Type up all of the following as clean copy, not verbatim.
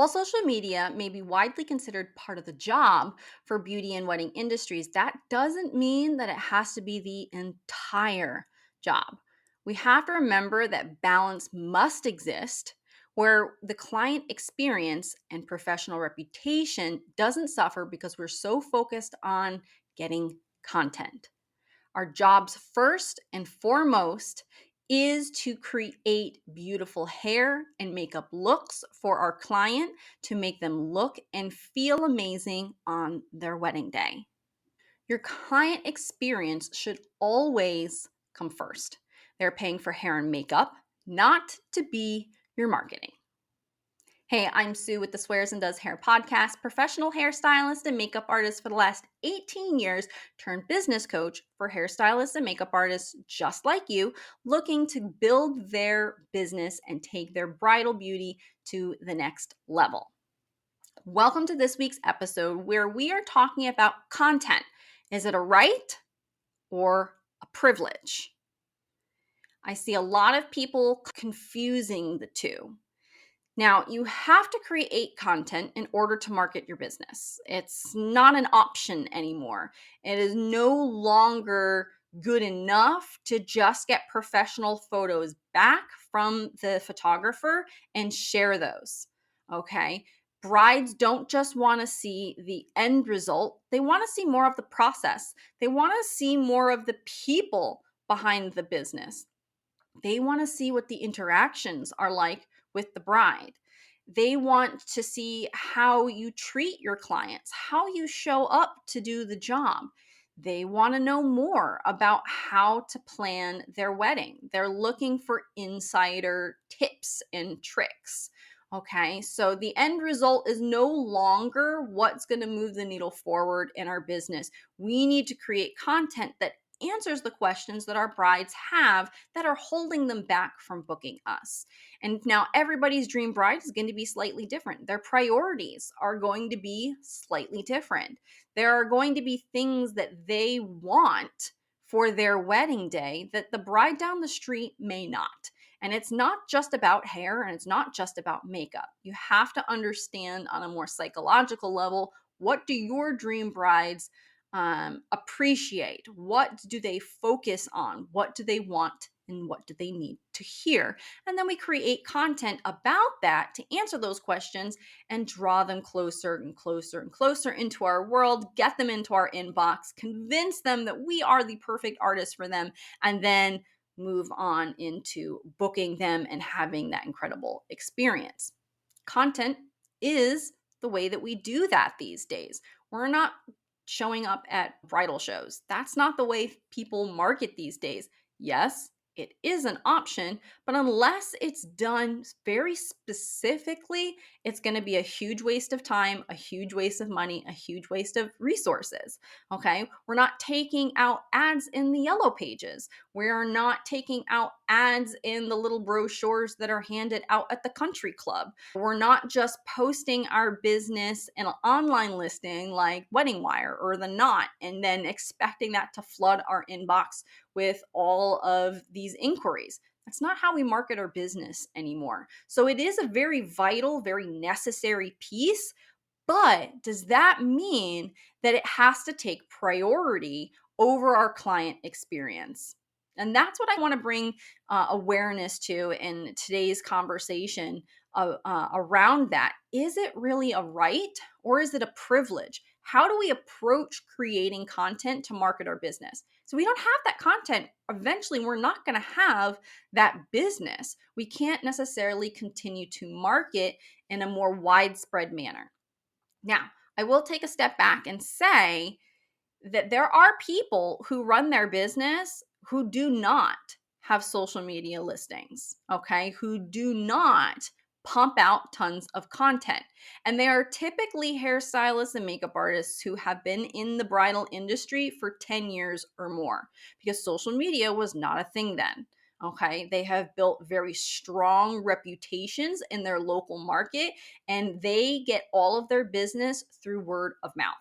While social media may be widely considered part of the job for beauty and wedding industries, that doesn't mean that it has to be the entire job. We have to remember that balance must exist where the client experience and professional reputation doesn't suffer because we're so focused on getting content. Our jobs, first and foremost, is to create beautiful hair and makeup looks for our client to make them look and feel amazing on their wedding day. Your client experience should always come first. They're paying for hair and makeup, not to be your marketing. Hey, I'm Sue with the Swears and Does Hair podcast, professional hairstylist and makeup artist for the last 18 years, turned business coach for hairstylists and makeup artists just like you, looking to build their business and take their bridal beauty to the next level. Welcome to this week's episode where we are talking about content. Is it a right or a privilege? I see a lot of people confusing the two. Now, you have to create content in order to market your business. It's not an option anymore. It is no longer good enough to just get professional photos back from the photographer and share those. Okay. Brides don't just want to see the end result, they want to see more of the process. They want to see more of the people behind the business. They want to see what the interactions are like with the bride. They want to see how you treat your clients, how you show up to do the job. They want to know more about how to plan their wedding. They're looking for insider tips and tricks. Okay, so the end result is no longer what's going to move the needle forward in our business. We need to create content that answers the questions that our brides have that are holding them back from booking us. And now everybody's dream bride is going to be slightly different. Their priorities are going to be slightly different. There are going to be things that they want for their wedding day that the bride down the street may not. And it's not just about hair and it's not just about makeup. You have to understand on a more psychological level, what do your dream brides appreciate? What do they focus on? What do they want? And what do they need to hear? And then we create content about that to answer those questions and draw them closer and closer and closer into our world, get them into our inbox, convince them that we are the perfect artist for them, and then move on into booking them and having that incredible experience. Content is the way that we do that these days. We're not showing up at bridal shows. That's not the way people market these days. Yes, it is an option, but unless it's done very specifically, it's going to be a huge waste of time, a huge waste of money, a huge waste of resources. Okay. We're not taking out ads in the yellow pages. We're not taking out ads in the little brochures that are handed out at the country club. We're not just posting our business in an online listing like Wedding Wire or The Knot and then expecting that to flood our inbox with all of these inquiries. That's not how we market our business anymore. So it is a very vital, very necessary piece. But does that mean that it has to take priority over our client experience? And that's what I want to bring awareness to in today's conversation around that. Is it really a right or is it a privilege? How do we approach creating content to market our business? So we don't have that content. Eventually, we're not going to have that business. We can't necessarily continue to market in a more widespread manner. Now, I will take a step back and say that there are people who run their business who do not have social media listings, okay, who do not pump out tons of content. And they are typically hairstylists and makeup artists who have been in the bridal industry for 10 years or more because social media was not a thing then. Okay, they have built very strong reputations in their local market and they get all of their business through word of mouth.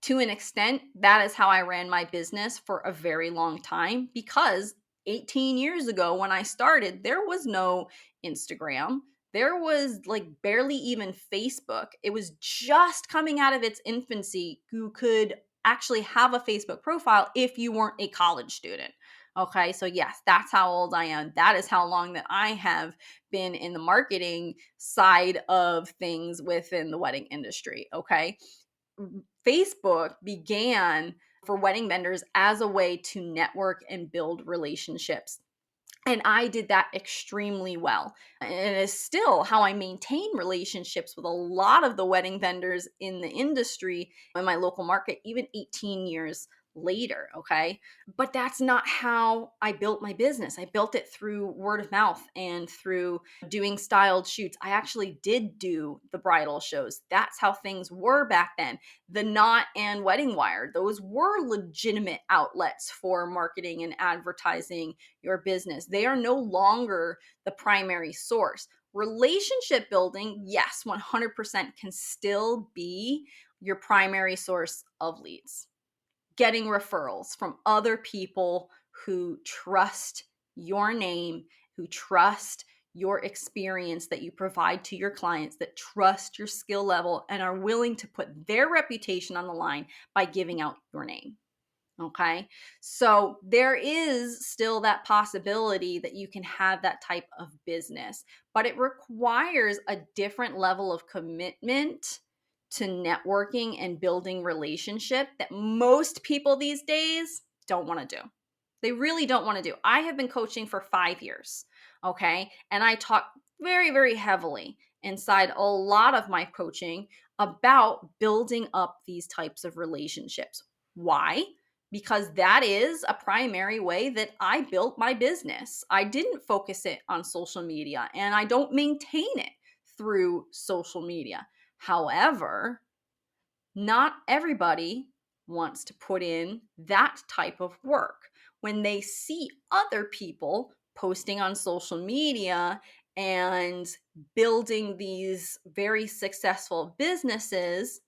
To an extent, that is how I ran my business for a very long time because 18 years ago when I started, there was no Instagram. there was like barely even Facebook. It was just coming out of its infancy. You could actually have a Facebook profile if you weren't a college student. Okay, so yes, that's how old I am. That is how long that I have been in the marketing side of things within the wedding industry. Okay, Facebook began for wedding vendors as a way to network and build relationships. And I did that extremely well. And it is still how I maintain relationships with a lot of the wedding vendors in the industry in my local market, even 18 years later. Okay. But that's not how I built my business. I built it through word of mouth and through doing styled shoots. I actually did do the bridal shows. That's how things were back then. The Knot and Wedding Wire, those were legitimate outlets for marketing and advertising your business. They are no longer the primary source. Relationship building, yes, 100% can still be your primary source of leads. Getting referrals from other people who trust your name, who trust your experience that you provide to your clients, that trust your skill level and are willing to put their reputation on the line by giving out your name. Okay. So there is still that possibility that you can have that type of business, but it requires a different level of commitment to networking and building relationship that most people these days don't want to do. They really don't want to do. I have been coaching for 5 years. Okay. And I talk very, very heavily inside a lot of my coaching about building up these types of relationships. Why? Because that is a primary way that I built my business. I didn't focus it on social media and I don't maintain it through social media. However, not everybody wants to put in that type of work. When they see other people posting on social media and building these very successful businesses,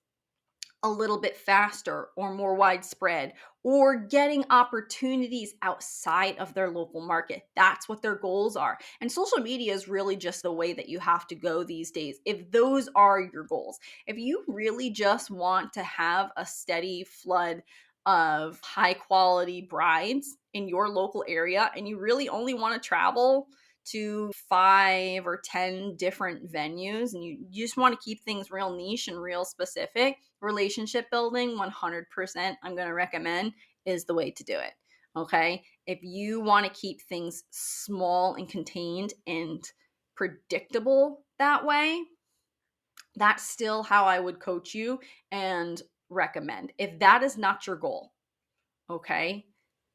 a little bit faster or more widespread, or getting opportunities outside of their local market. That's what their goals are. And social media is really just the way that you have to go these days. If those are your goals, if you really just want to have a steady flood of high quality brides in your local area and you really only want to travel to 5 or 10 different venues and you just want to keep things real niche and real specific, relationship building 100% I'm going to recommend is the way to do it. Okay, if you want to keep things small and contained and predictable that way, that's still how I would coach you and recommend. If that is not your goal, okay,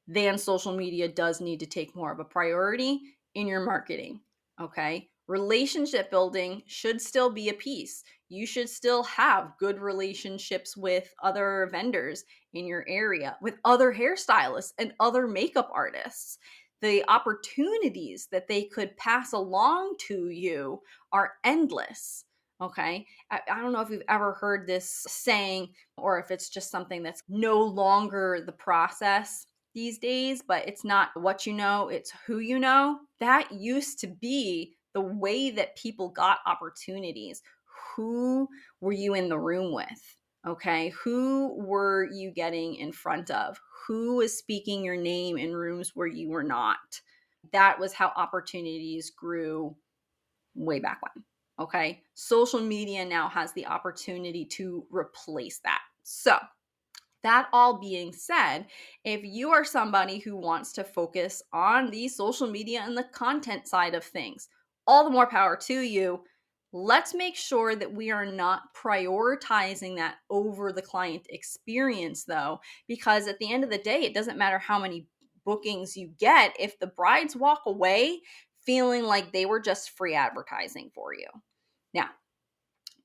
then social media does need to take more of a priority in your marketing. Okay. Relationship building should still be a piece. You should still have good relationships with other vendors in your area, with other hairstylists and other makeup artists. The opportunities that they could pass along to you are endless. Okay. I don't know if you've ever heard this saying or if it's just something that's no longer the process these days, but it's not what you know, it's who you know. That used to be the way that people got opportunities. Who were you in the room with? Okay. Who were you getting in front of? Who was speaking your name in rooms where you were not? That was how opportunities grew way back when. Okay. Social media now has the opportunity to replace that. So, that all being said, if you are somebody who wants to focus on the social media and the content side of things, all the more power to you. Let's make sure that we are not prioritizing that over the client experience, though, because at the end of the day, it doesn't matter how many bookings you get if the brides walk away feeling like they were just free advertising for you. Now,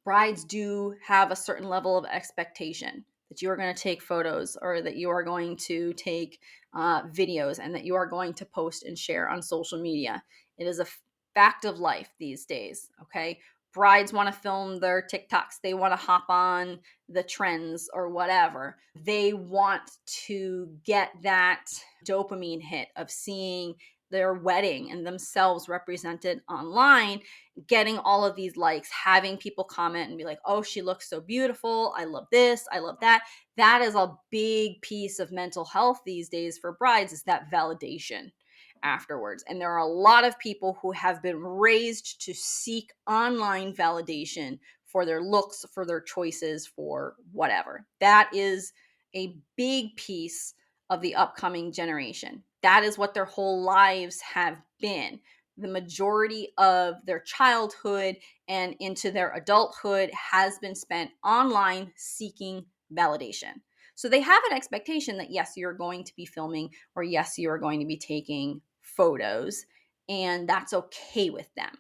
brides do have a certain level of expectation that you are going to take photos or that you are going to take videos and that you are going to post and share on social media. It is a fact of life these days. Okay. Brides want to film their TikToks. They want to hop on the trends or whatever. They want to get that dopamine hit of seeing their wedding and themselves represented online, getting all of these likes, having people comment and be like, oh, she looks so beautiful. I love this. I love that. That is a big piece of mental health these days for brides, is that validation afterwards. And there are a lot of people who have been raised to seek online validation for their looks, for their choices, for whatever. That is a big piece of the upcoming generation. That is what their whole lives have been. The majority of their childhood and into their adulthood has been spent online seeking validation. So they have an expectation that, yes, you're going to be filming, or yes, you are going to be taking photos, and that's okay with them.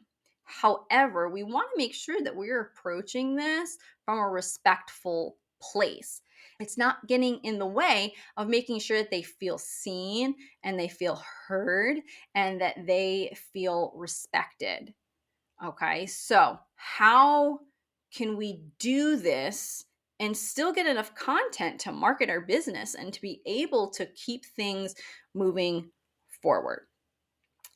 However, we want to make sure that we're approaching this from a respectful place. It's not getting in the way of making sure that they feel seen and they feel heard and that they feel respected. Okay, so how can we do this and still get enough content to market our business and to be able to keep things moving forward?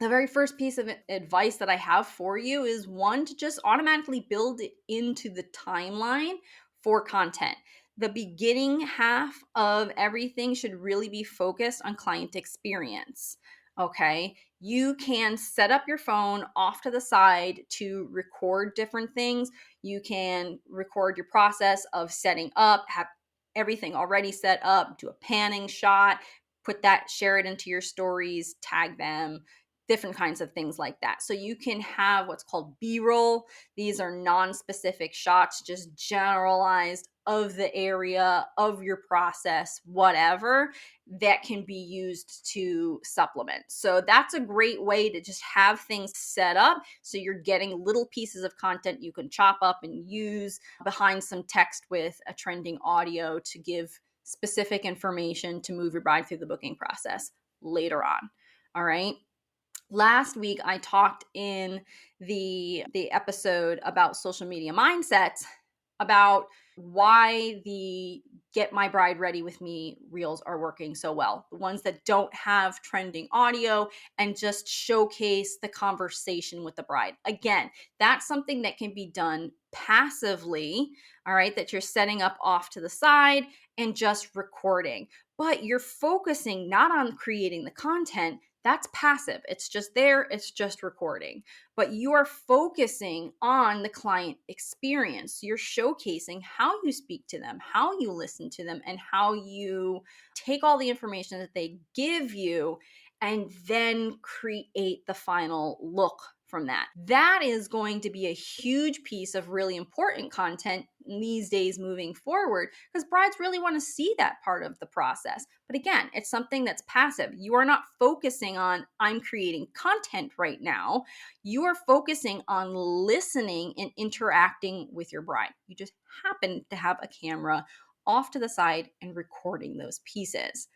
The very first piece of advice that I have for you is, one, to just automatically build it into the timeline for content. The beginning half of everything should really be focused on client experience. Okay. You can set up your phone off to the side to record different things. You can record your process of setting up, have everything already set up, do a panning shot, put that, share it into your stories, tag them, different kinds of things like that. So you can have what's called B-roll. These are non-specific shots, just generalized of the area of your process, whatever, that can be used to supplement. So that's a great way to just have things set up so you're getting little pieces of content you can chop up and use behind some text with a trending audio to give specific information to move your bride through the booking process later on. All right. Last week I talked in the episode about social media mindsets, about why the Get My Bride Ready with Me reels are working so well. The ones that don't have trending audio and just showcase the conversation with the bride. Again, that's something that can be done passively, all right, that you're setting up off to the side and just recording. But you're focusing not on creating the content. That's passive. It's just there, it's just recording. But you are focusing on the client experience. You're showcasing how you speak to them, how you listen to them, and how you take all the information that they give you and then create the final look from that. That is going to be a huge piece of really important content these days moving forward, because brides really want to see that part of the process. But again, it's something that's passive. You are not focusing on, I'm creating content right now. You are focusing on listening and interacting with your bride. You just happen to have a camera off to the side and recording those pieces.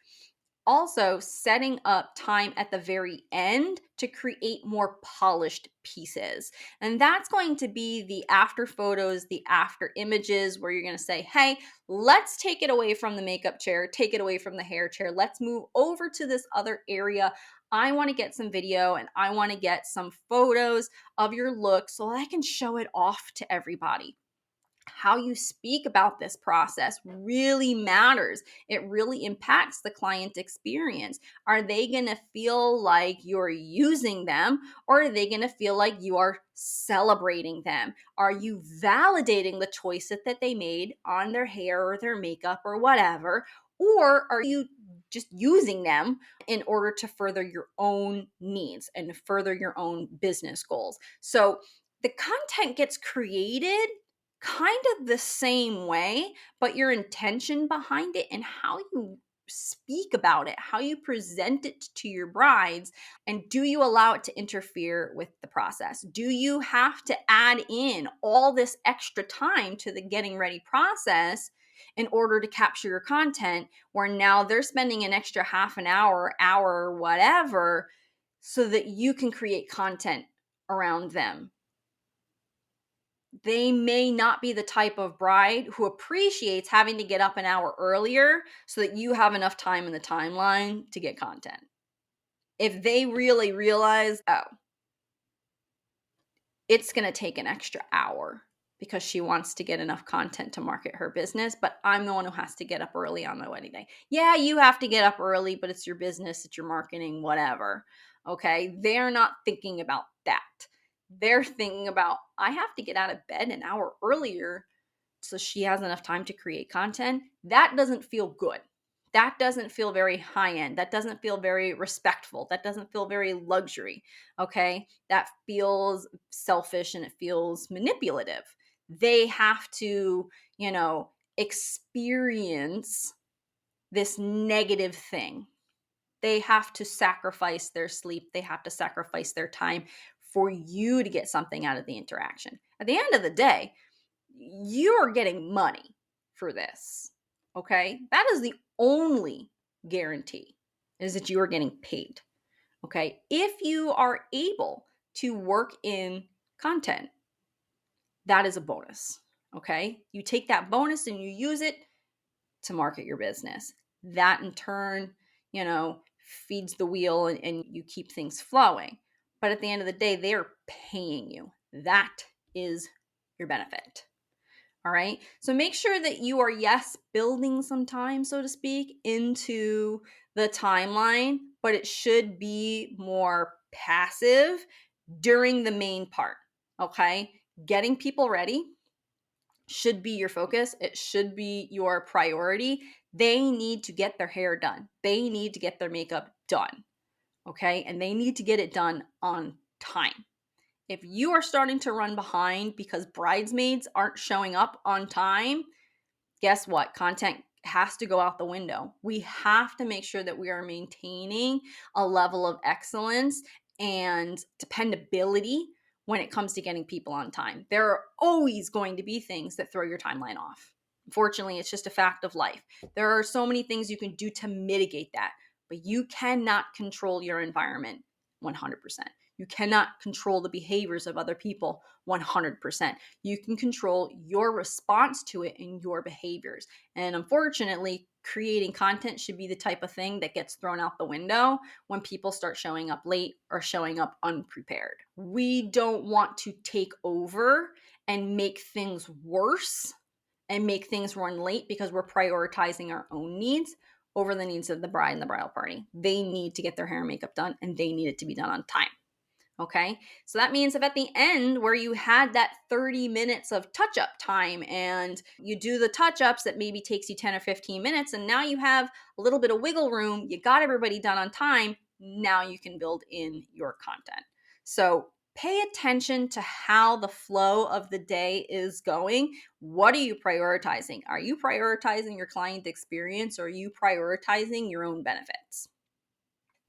Also, setting up time at the very end to create more polished pieces. And that's going to be the after photos, the after images, where you're going to say, hey, let's take it away from the makeup chair, take it away from the hair chair. Let's move over to this other area. I want to get some video and I want to get some photos of your look so I can show it off to everybody. How you speak about this process really matters. It really impacts the client experience. Are they going to feel like you're using them, or are they going to feel like you are celebrating them? Are you validating the choice that they made on their hair or their makeup or whatever? Or are you just using them in order to further your own needs and further your own business goals? So the content gets created kind of the same way, but your intention behind it and how you speak about it, how you present it to your brides, and do you allow it to interfere with the process? Do you have to add in all this extra time to the getting ready process in order to capture your content, where now they're spending an extra half an hour, hour, whatever, so that you can create content around them? They may not be the type of bride who appreciates having to get up an hour earlier so that you have enough time in the timeline to get content. If they really realize, oh, it's going to take an extra hour because she wants to get enough content to market her business, but I'm the one who has to get up early on my wedding day. Yeah, you have to get up early, but it's your business, it's your marketing, whatever. Okay. They're not thinking about that. They're thinking about, I have to get out of bed an hour earlier so she has enough time to create content. That doesn't feel good. That doesn't feel very high end. That doesn't feel very respectful. That doesn't feel very luxury. Okay. That feels selfish and it feels manipulative. They have to, experience this negative thing. They have to sacrifice their sleep. They have to sacrifice their time for you to get something out of the interaction. At the end of the day, you are getting money for this. Okay. That is the only guarantee, is that you are getting paid. Okay. If you are able to work in content, that is a bonus. Okay. You take that bonus and you use it to market your business. That in turn, feeds the wheel and you keep things flowing. But at the end of the day, they are paying you. That is your benefit. All right. So make sure that you are, yes, building some time, so to speak, into the timeline, but it should be more passive during the main part. Okay. Getting people ready should be your focus. It should be your priority. They need to get their hair done, they need to get their makeup done. Okay. And they need to get it done on time. If you are starting to run behind because bridesmaids aren't showing up on time, guess what? Content has to go out the window. We have to make sure that we are maintaining a level of excellence and dependability when it comes to getting people on time. There are always going to be things that throw your timeline off. Unfortunately, it's just a fact of life. There are so many things you can do to mitigate that, but you cannot control your environment 100%. You cannot control the behaviors of other people 100%. You can control your response to it and your behaviors. And unfortunately, creating content should be the type of thing that gets thrown out the window when people start showing up late or showing up unprepared. We don't want to take over and make things worse and make things run late because we're prioritizing our own needs over the needs of the bride and the bridal party. They need to get their hair and makeup done, and they need it to be done on time. Okay. So that means if at the end where you had that 30 minutes of touch up time and you do the touch ups that maybe takes you 10 or 15 minutes, and now you have a little bit of wiggle room, you got everybody done on time, now you can build in your content. So pay attention to how the flow of the day is going. What are you prioritizing? Are you prioritizing your client experience or are you prioritizing your own benefits?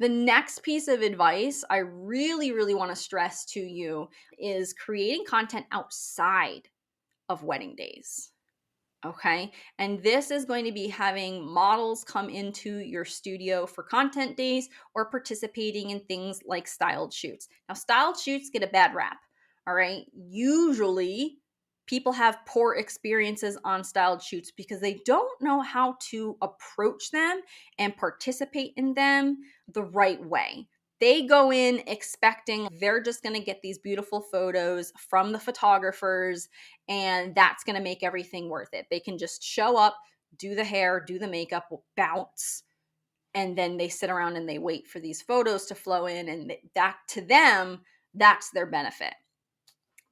The next piece of advice I really, really want to stress to you is creating content outside of wedding days. Okay. And this is going to be having models come into your studio for content days or participating in things like styled shoots. Now, styled shoots get a bad rap. All right. Usually, people have poor experiences on styled shoots because they don't know how to approach them and participate in them the right way. They go in expecting they're just going to get these beautiful photos from the photographers and that's going to make everything worth it. They can just show up, do the hair, do the makeup, bounce, and then they sit around and they wait for these photos to flow in, and that to them, that's their benefit.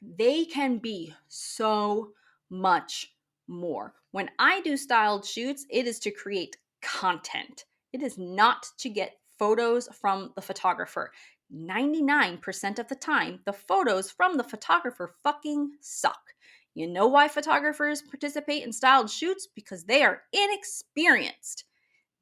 They can be so much more. When I do styled shoots, it is to create content. It is not to get photos from the photographer. 99% of the time, the photos from the photographer fucking suck. You know why photographers participate in styled shoots? Because they are inexperienced.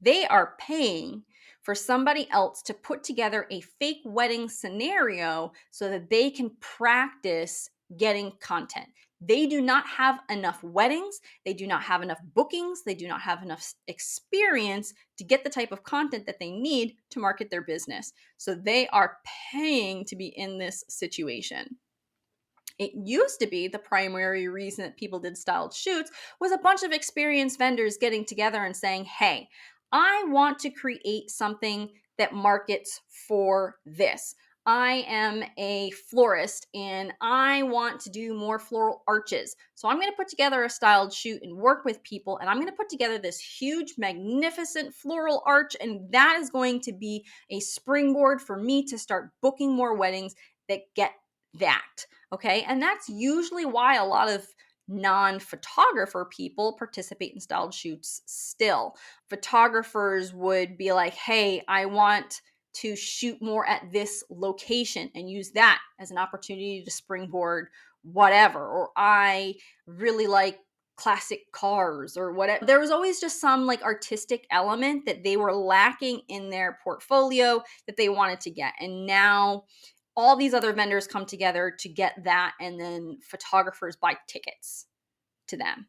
They are paying for somebody else to put together a fake wedding scenario so that they can practice getting content. They do not have enough weddings. They do not have enough bookings. They do not have enough experience to get the type of content that they need to market their business. So they are paying to be in this situation. It used to be the primary reason that people did styled shoots was a bunch of experienced vendors getting together and saying, hey, I want to create something that markets for this. I am a florist and I want to do more floral arches. So I'm going to put together a styled shoot and work with people, and I'm going to put together this huge, magnificent floral arch. And that is going to be a springboard for me to start booking more weddings that get that. Okay. And that's usually why a lot of non-photographer people participate in styled shoots still. Photographers would be like, hey, I want to shoot more at this location and use that as an opportunity to springboard whatever. Or I really like classic cars or whatever. There was always just some like artistic element that they were lacking in their portfolio that they wanted to get. And now all these other vendors come together to get that, and then photographers buy tickets to them.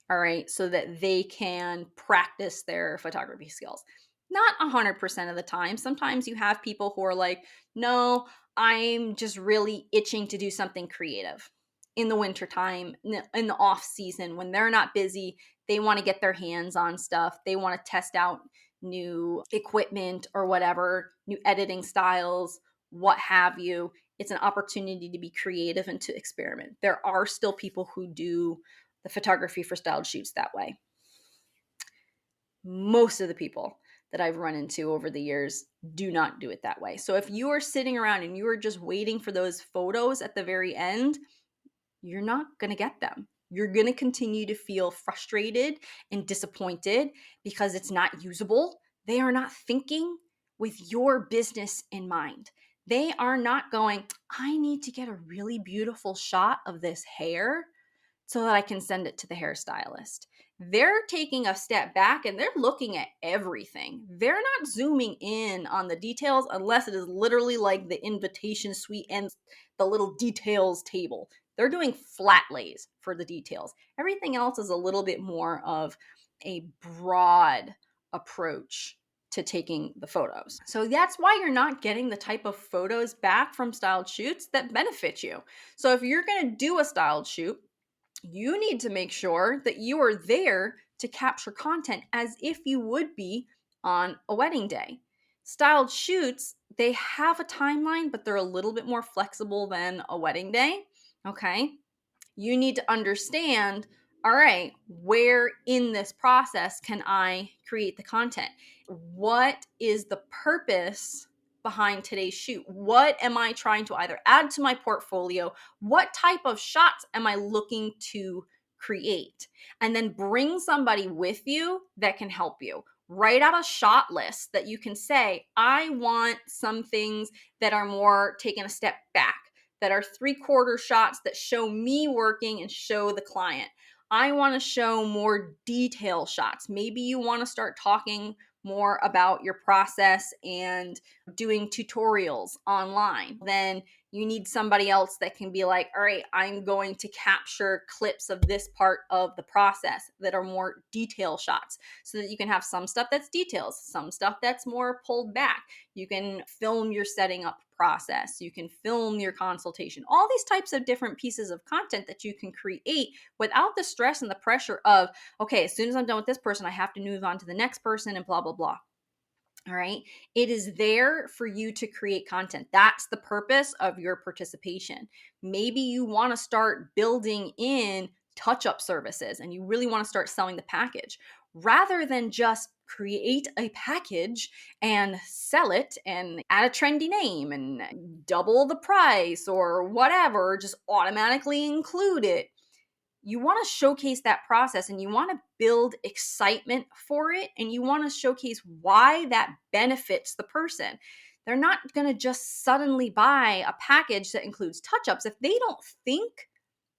All right, so that they can practice their photography skills. Not 100% of the time. Sometimes you have people who are like, no, I'm just really itching to do something creative in the wintertime, in the off season when they're not busy. They want to get their hands on stuff. They want to test out new equipment or whatever, new editing styles, what have you. It's an opportunity to be creative and to experiment. There are still people who do the photography for styled shoots that way. Most of the people that I've run into over the years do not do it that way. So if you are sitting around and you are just waiting for those photos at the very end, you're not going to get them. You're going to continue to feel frustrated and disappointed because it's not usable. They are not thinking with your business in mind. They are not going, I need to get a really beautiful shot of this hair so that I can send it to the hairstylist. They're taking a step back and they're looking at everything. They're not zooming in on the details unless it is literally like the invitation suite and the little details table. They're doing flat lays for the details. Everything else is a little bit more of a broad approach to taking the photos. So that's why you're not getting the type of photos back from styled shoots that benefit you. So if you're going to do a styled shoot, you need to make sure that you are there to capture content as if you would be on a wedding day. Styled shoots, they have a timeline, but they're a little bit more flexible than a wedding day. Okay. You need to understand, all right, where in this process can I create the content? What is the purpose behind today's shoot? What am I trying to either add to my portfolio? What type of shots am I looking to create? And then bring somebody with you that can help you. Write out a shot list that you can say, I want some things that are more taking a step back, that are 3/4 shots that show me working and show the client. I want to show more detail shots. Maybe you want to start talking more about your process and doing tutorials online. Then you need somebody else that can be like, all right, I'm going to capture clips of this part of the process that are more detail shots so that you can have some stuff that's details, some stuff that's more pulled back. You can film your setting up process. You can film your consultation, all these types of different pieces of content that you can create without the stress and the pressure of, okay, as soon as I'm done with this person, I have to move on to the next person and blah, blah, blah. All right. It is there for you to create content. That's the purpose of your participation. Maybe you want to start building in touch up services and you really want to start selling the package rather than just create a package and sell it and add a trendy name and double the price or whatever, just automatically include it. You want to showcase that process and you want to build excitement for it and you want to showcase why that benefits the person. They're not going to just suddenly buy a package that includes touch-ups if they don't think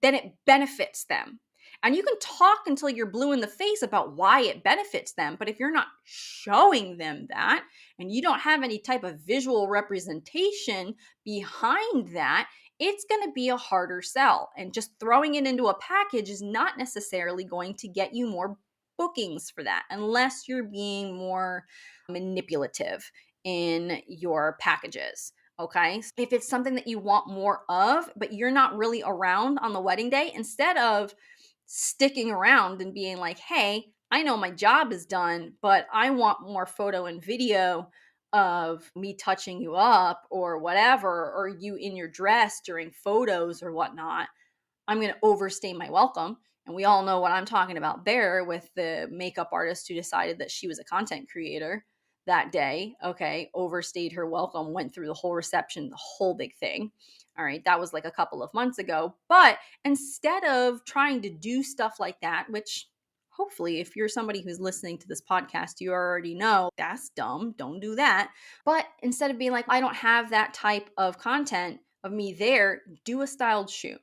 that it benefits them. And you can talk until you're blue in the face about why it benefits them, but if you're not showing them that and you don't have any type of visual representation behind that, it's going to be a harder sell. And just throwing it into a package is not necessarily going to get you more bookings for that unless you're being more manipulative in your packages. Okay. If it's something that you want more of, but you're not really around on the wedding day, instead of sticking around and being like, hey, I know my job is done, but I want more photo and video of me touching you up or whatever, or you in your dress during photos or whatnot, I'm going to overstay my welcome. And we all know what I'm talking about there with the makeup artist who decided that she was a content creator that day. Okay. Overstayed her welcome, went through the whole reception, the whole big thing. All right. That was like a couple of months ago. But instead of trying to do stuff like that, which hopefully, if you're somebody who's listening to this podcast, you already know that's dumb. Don't do that. But instead of being like, I don't have that type of content of me there, do a styled shoot.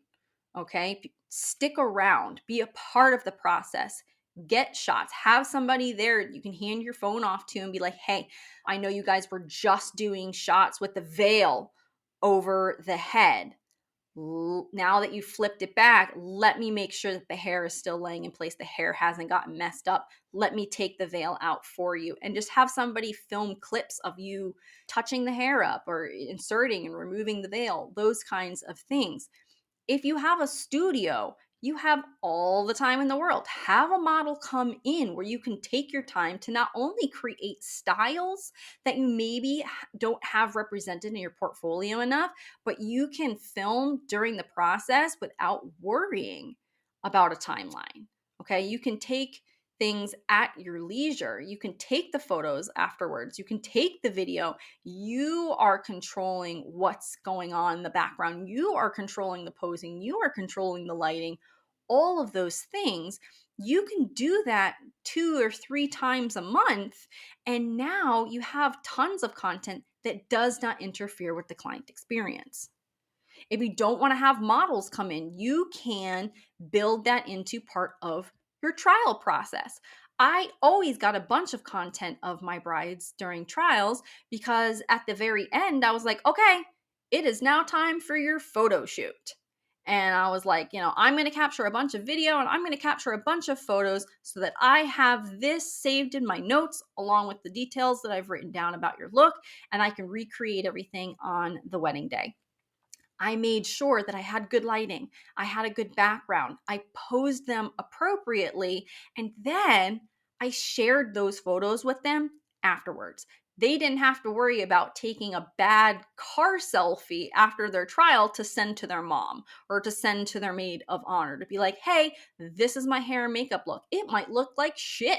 Okay. Stick around, be a part of the process, get shots, have somebody there you can hand your phone off to and be like, hey, I know you guys were just doing shots with the veil over the head. Now that you flipped it back, let me make sure that the hair is still laying in place. The hair hasn't gotten messed up. Let me take the veil out for you and just have somebody film clips of you touching the hair up or inserting and removing the veil, those kinds of things. If you have a studio, you have all the time in the world. Have a model come in where you can take your time to not only create styles that you maybe don't have represented in your portfolio enough, but you can film during the process without worrying about a timeline. Okay, you can take things at your leisure. You can take the photos afterwards. You can take the video. You are controlling what's going on in the background. You are controlling the posing. You are controlling the lighting. All of those things. You can do that 2 or 3 times a month. And now you have tons of content that does not interfere with the client experience. If you don't want to have models come in, you can build that into part of your trial process. I always got a bunch of content of my brides during trials because at the very end, I was like, okay, it is now time for your photo shoot. And I was like, I'm going to capture a bunch of video and I'm going to capture a bunch of photos so that I have this saved in my notes along with the details that I've written down about your look, and I can recreate everything on the wedding day. I made sure that I had good lighting. I had a good background. I posed them appropriately. And then I shared those photos with them afterwards. They didn't have to worry about taking a bad car selfie after their trial to send to their mom or to send to their maid of honor to be like, hey, this is my hair and makeup look. It might look like shit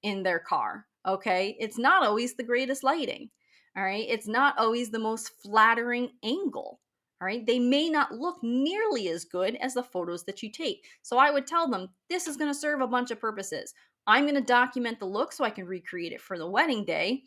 in their car. Okay. It's not always the greatest lighting. All right. It's not always the most flattering angle. All right. They may not look nearly as good as the photos that you take. So I would tell them this is going to serve a bunch of purposes. I'm going to document the look so I can recreate it for the wedding day.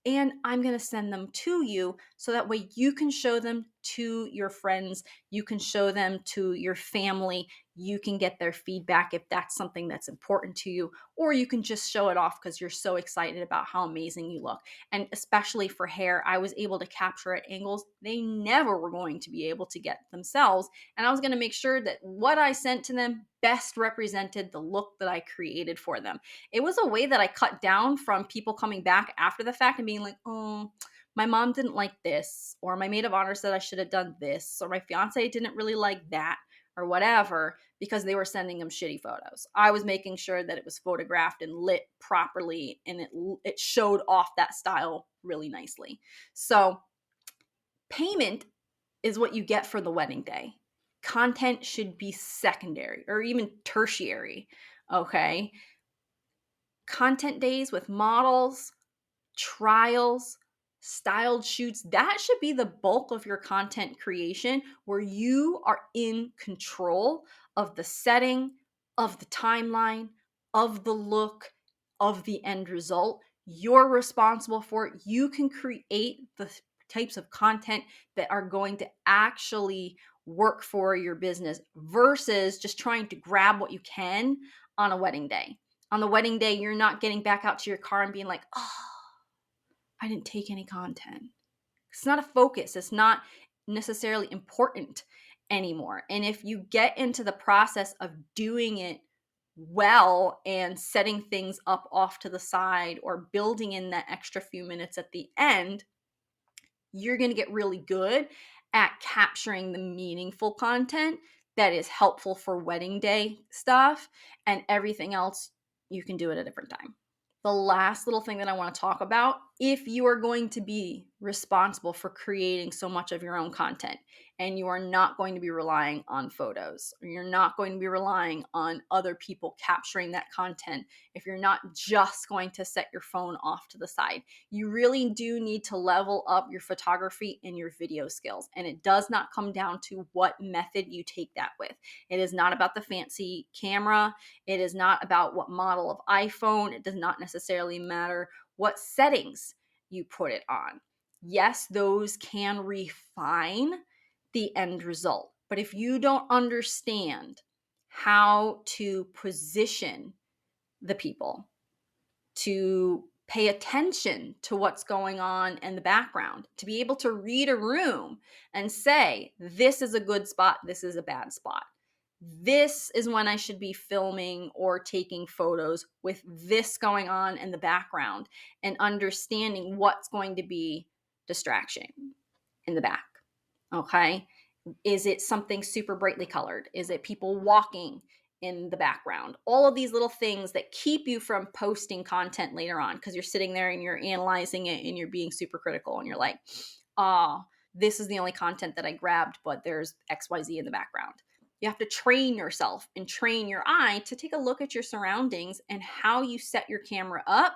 And I'm going to send them to you so that way you can show them to your friends. You can show them to your family. You can get their feedback if that's something that's important to you, or you can just show it off because you're so excited about how amazing you look. And especially for hair, I was able to capture at angles they never were going to be able to get themselves. And I was going to make sure that what I sent to them best represented the look that I created for them. It was a way that I cut down from people coming back after the fact and being like, oh, my mom didn't like this, or my maid of honor said I should have done this, or my fiance didn't really like that, or whatever, because they were sending them shitty photos. I was making sure that it was photographed and lit properly, and it showed off that style really nicely. So payment is what you get for the wedding day. Content should be secondary or even tertiary, okay? Content days with models, trials, styled shoots, that should be the bulk of your content creation where you are in control of the setting, of the timeline, of the look, of the end result. You're responsible for it. You can create the types of content that are going to actually work for your business versus just trying to grab what you can on a wedding day. On the wedding day, you're not getting back out to your car and being like, oh, I didn't take any content. It's not a focus. It's not necessarily important anymore. And if you get into the process of doing it well and setting things up off to the side or building in that extra few minutes at the end, you're going to get really good at capturing the meaningful content that is helpful for wedding day stuff, and everything else you can do at a different time. The last little thing that I want to talk about, if you are going to be responsible for creating so much of your own content and you are not going to be relying on photos, or you're not going to be relying on other people capturing that content, if you're not just going to set your phone off to the side, you really do need to level up your photography and your video skills. And it does not come down to what method you take that with. It is not about the fancy camera. It is not about what model of iPhone. It does not necessarily matter what settings you put it on. Yes, those can refine the end result. But if you don't understand how to position the people, to pay attention to what's going on in the background, to be able to read a room and say, this is a good spot, this is a bad spot. This is when I should be filming or taking photos with this going on in the background, and understanding what's going to be distraction in the back. Okay. Is it something super brightly colored? Is it people walking in the background? All of these little things that keep you from posting content later on, because you're sitting there and you're analyzing it and you're being super critical and you're like, oh, this is the only content that I grabbed, but there's XYZ in the background. You have to train yourself and train your eye to take a look at your surroundings and how you set your camera up.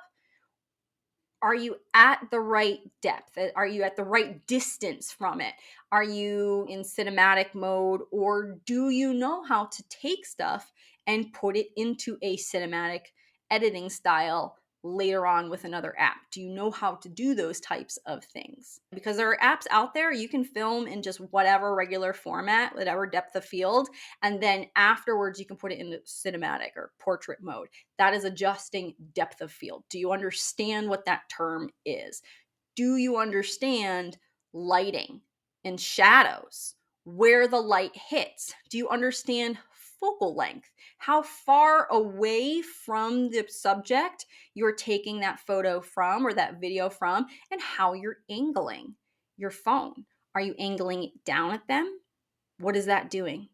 Are you at the right depth? Are you at the right distance from it? Are you in cinematic mode, or do you know how to take stuff and put it into a cinematic editing style later on with another app? Do you know how to do those types of things? Because there are apps out there you can film in just whatever regular format, whatever depth of field, and then afterwards you can put it into cinematic or portrait mode. That is adjusting depth of field. Do you understand what that term is? Do you understand lighting and shadows, where the light hits? Do you understand focal length, how far away from the subject you're taking that photo from or that video from, and how you're angling your phone? Are you angling it down at them? What is that doing?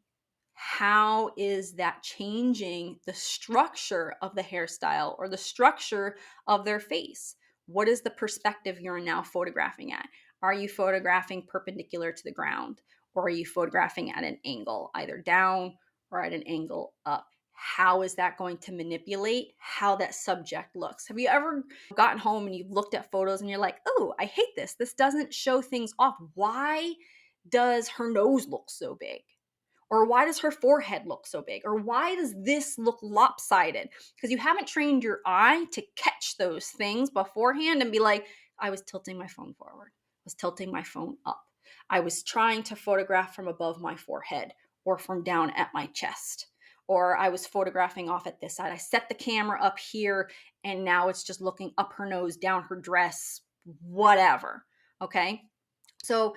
How is that changing the structure of the hairstyle or the structure of their face? What is the perspective you're now photographing at? Are you photographing perpendicular to the ground, or are you photographing at an angle, either down or at an angle up? How is that going to manipulate how that subject looks? Have you ever gotten home and you've looked at photos and you're like, oh, I hate this. This doesn't show things off. Why does her nose look so big? Or why does her forehead look so big? Or why does this look lopsided? Because you haven't trained your eye to catch those things beforehand and be like, I was tilting my phone forward. I was tilting my phone up. I was trying to photograph from above my forehead or from down at my chest. Or I was photographing off at this side. I set the camera up here and now it's just looking up her nose, down her dress, whatever. Okay. So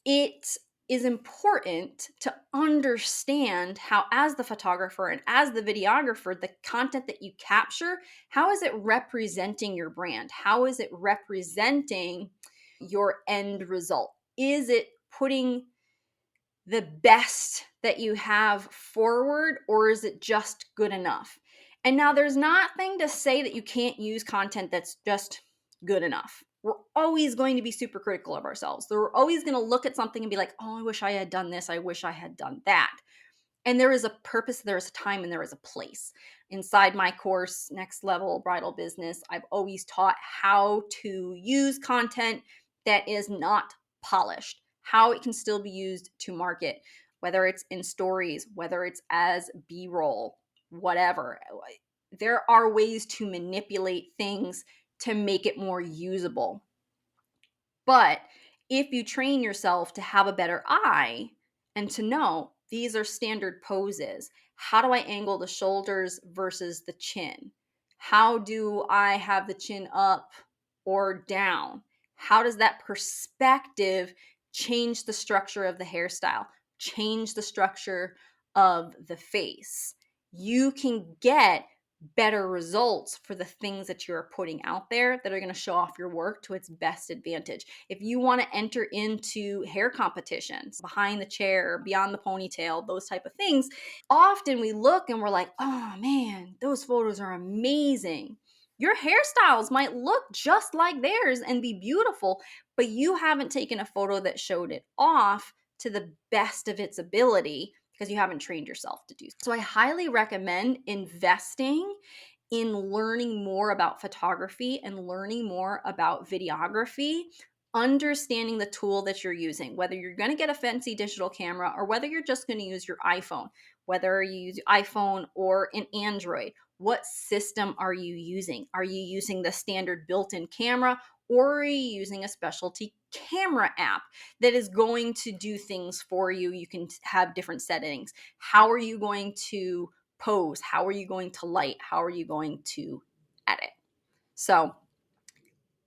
it is important to understand how, as the photographer and as the videographer, the content that you capture, how is it representing your brand? How is it representing your end result? Is it putting the best that you have forward, or is it just good enough? And now there's nothing to say that you can't use content that's just good enough. We're always going to be super critical of ourselves. We're always going to look at something and be like, oh, I wish I had done this. I wish I had done that. And there is a purpose, there is a time, and there is a place. Inside my course, Next Level Bridal Business, I've always taught how to use content that is not polished, how it can still be used to market, whether it's in stories, whether it's as B-roll, whatever. There are ways to manipulate things to make it more usable. But if you train yourself to have a better eye and to know these are standard poses, how do I angle the shoulders versus the chin? How do I have the chin up or down? How does that perspective change the structure of the hairstyle, change the structure of the face? You can get better results for the things that you're putting out there that are going to show off your work to its best advantage. If you want to enter into hair competitions, behind the chair, beyond the ponytail, those type of things, often we look and we're like, oh man, those photos are amazing. Your hairstyles might look just like theirs and be beautiful, but you haven't taken a photo that showed it off to the best of its ability because you haven't trained yourself to do so. So I highly recommend investing in learning more about photography and learning more about videography, understanding the tool that you're using, whether you're going to get a fancy digital camera or whether you're just going to use your iPhone, whether you use iPhone or an Android. What system are you using? Are you using the standard built-in camera, or are you using a specialty camera app that is going to do things for you? You can have different settings. How are you going to pose? How are you going to light? How are you going to edit? So,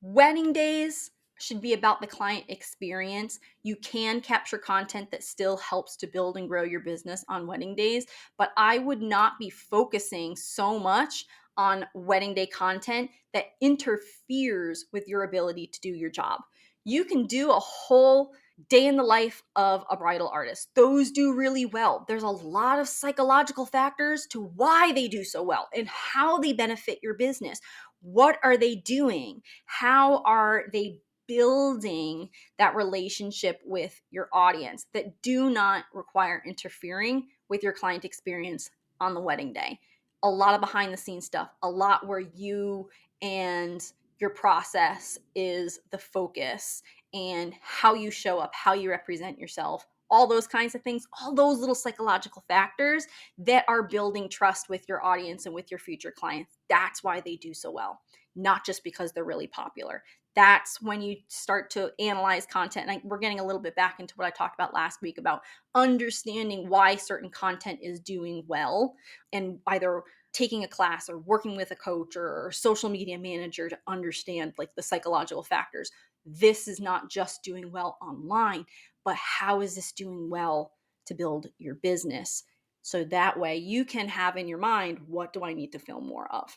wedding days should be about the client experience. You can capture content that still helps to build and grow your business on wedding days, but I would not be focusing so much on wedding day content that interferes with your ability to do your job. You can do a whole day in the life of a bridal artist. Those do really well. There's a lot of psychological factors to why they do so well and how they benefit your business. What are they doing? How are they building that relationship with your audience that do not require interfering with your client experience on the wedding day? A lot of behind the scenes stuff, a lot where you and your process is the focus, and how you show up, how you represent yourself, all those kinds of things, all those little psychological factors that are building trust with your audience and with your future clients. That's why they do so well, not just because they're really popular. That's when you start to analyze content. And we're getting a little bit back into what I talked about last week about understanding why certain content is doing well, and either taking a class or working with a coach or social media manager to understand like the psychological factors. This is not just doing well online, but how is this doing well to build your business? So that way you can have in your mind, what do I need to film more of?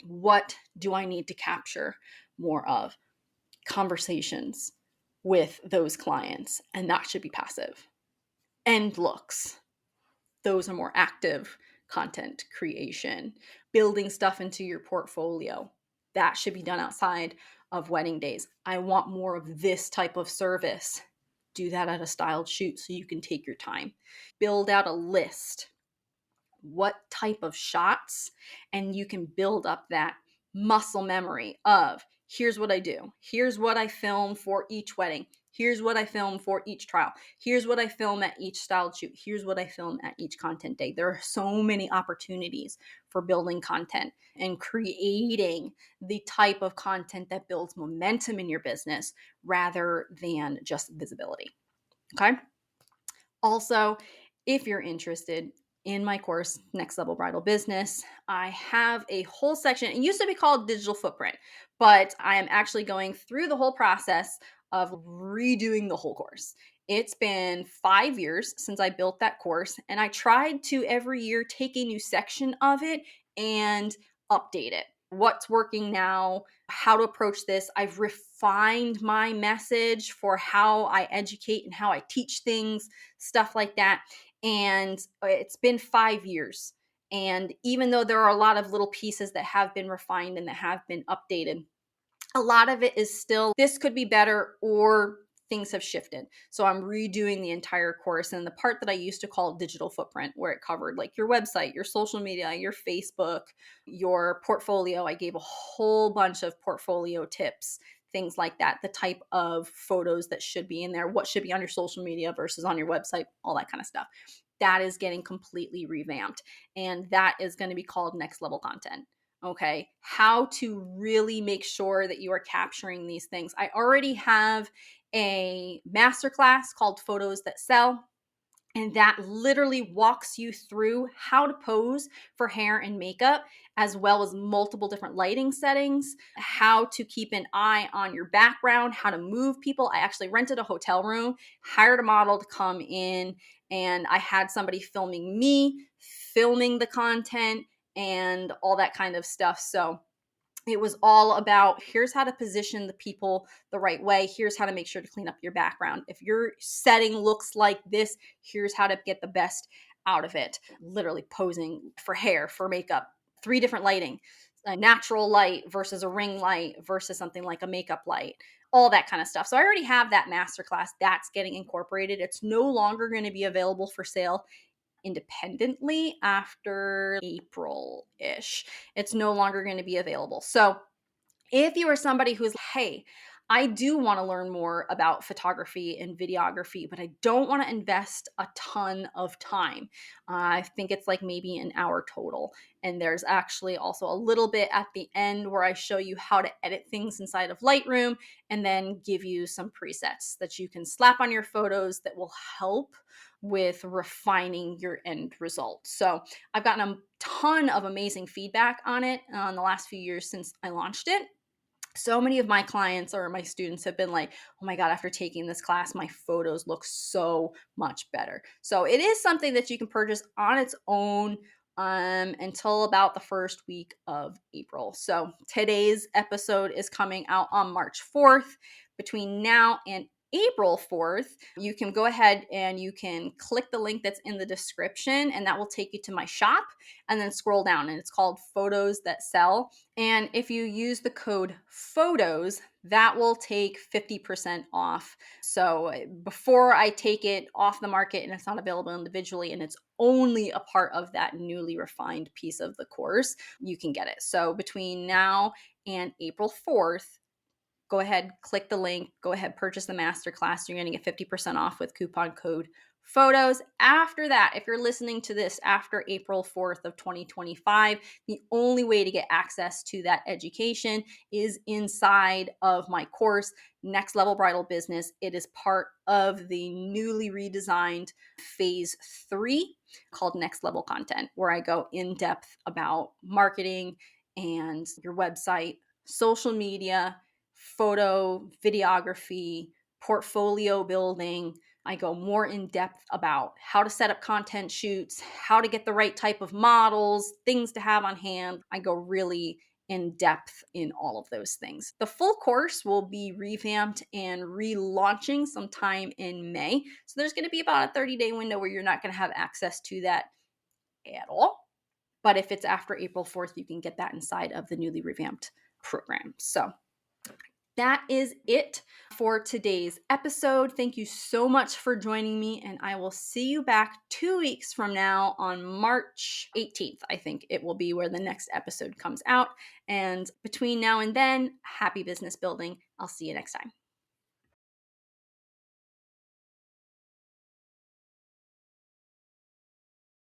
What do I need to capture more of? Conversations with those clients, and that should be passive. And looks, those are more active content creation, building stuff into your portfolio. That should be done outside of wedding days. I want more of this type of service. Do that at a styled shoot so you can take your time. Build out a list, what type of shots, and you can build up that muscle memory of, here's what I do, here's what I film for each wedding, here's what I film for each trial, here's what I film at each styled shoot, here's what I film at each content day. There are so many opportunities for building content and creating the type of content that builds momentum in your business rather than just visibility. Okay. Also, if you're interested in my course, Next Level Bridal Business, I have a whole section. It used to be called Digital Footprint, but I am actually going through the whole process of redoing the whole course. It's been 5 years since I built that course, and I tried to every year take a new section of it and update it. What's working now, how to approach this. I've refined my message for how I educate and how I teach things, stuff like that. And it's been 5 years. And even though there are a lot of little pieces that have been refined and that have been updated, a lot of it is still, this could be better, or things have shifted. So I'm redoing the entire course. And the part that I used to call digital footprint, where it covered like your website, your social media, your Facebook, your portfolio, I gave a whole bunch of portfolio tips, things like that, the type of photos that should be in there, what should be on your social media versus on your website, all that kind of stuff. That is getting completely revamped. And that is going to be called Next Level Content. Okay, how to really make sure that you are capturing these things. I already have a masterclass called Photos That Sell, and that literally walks you through how to pose for hair and makeup, as well as multiple different lighting settings, how to keep an eye on your background, how to move people. I actually rented a hotel room, hired a model to come in, and I had somebody filming me, filming the content, and all that kind of stuff. So it was all about, here's how to position the people the right way. Here's how to make sure to clean up your background. If your setting looks like this, here's how to get the best out of it. Literally posing for hair, for makeup, 3 different lighting a natural light versus a ring light versus something like a makeup light, all that kind of stuff. So I already have that masterclass that's getting incorporated. It's no longer going to be available for sale independently after April ish. It's no longer going to be available. So if you are somebody who's, hey, I do want to learn more about photography and videography, but I don't want to invest a ton of time. I think it's like maybe an hour total. And there's actually also a little bit at the end where I show you how to edit things inside of Lightroom and then give you some presets that you can slap on your photos that will help with refining your end result. So I've gotten a ton of amazing feedback on it in the last few years since I launched it. So many of my clients or my students have been like, oh my God, after taking this class, my photos look so much better. So it is something that you can purchase on its own until about the first week of April. So today's episode is coming out on March 4th. Between now and April 4th, you can go ahead and you can click the link that's in the description, and that will take you to my shop, and then scroll down, and it's called Photos That Sell. And if you use the code PHOTOS, that will take 50% off. So before I take it off the market and it's not available individually and it's only a part of that newly refined piece of the course, you can get it. So between now and April 4th, go ahead, click the link, go ahead, purchase the masterclass. You're going to get 50% off with coupon code PHOTOS. After that, if you're listening to this after April 4th of 2025, the only way to get access to that education is inside of my course, Next Level Bridal Business. It is part of the newly redesigned phase 3 called Next Level Content, where I go in depth about marketing and your website, social media, photo, videography, portfolio building. I go more in depth about how to set up content shoots, how to get the right type of models, things to have on hand. I go really in depth in all of those things. The full course will be revamped and relaunching sometime in May. So there's going to be about a 30-day window where you're not going to have access to that at all. But if it's after April 4th, you can get that inside of the newly revamped program. So that is it for today's episode. Thank you so much for joining me, and I will see you back 2 weeks from now on March 18th. I think it will be where the next episode comes out. And between now and then, happy business building. I'll see you next time.